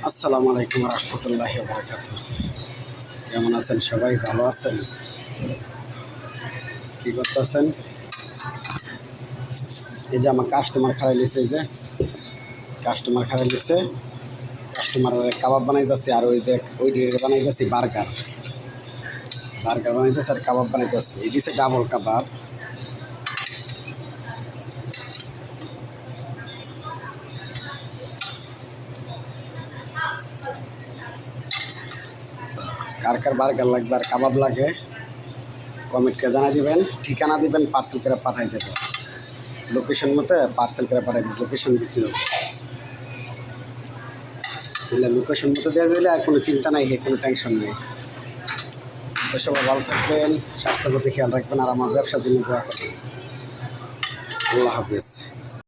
আসসালামু আলাইকুম রহমতুল্লাহি ওয়া বারাকাতুহু। কেমন আছেন সবাই? ভালো আছেন? কি করতেছেন? এই যে আমার কাস্টমার খারাই লিছে, এই যে কাস্টমার খারাই লিছে, কাস্টমারের কাবাব বানাইতেছি, আর ওই যে ওইটি বানাইতেছি বার্গার বানাইতেছি আর কাবাব বানাইতেছি। এটি হচ্ছে ডাবল কাবাব। কার কার বার্গার লাগবে আর কাবাব লাগে কমেন্টকে জানাই দিবেন, ঠিকানা দিবেন, পার্সেল করে পাঠাই দেবেন। লোকেশন মতো পার্সেল করে পাঠাই দেবেন। লোকেশন দিতে হবে, তাহলে লোকেশন মতো দেওয়া দিলে আর কোনো চিন্তা নাই, কোনো টেনশন নেই। তো সবাই ভালো থাকবেন, স্বাস্থ্যের প্রতি খেয়াল রাখবেন, আর আমার ব্যবসার জন্য দোয়া করবেন। আল্লাহ হাফিজ।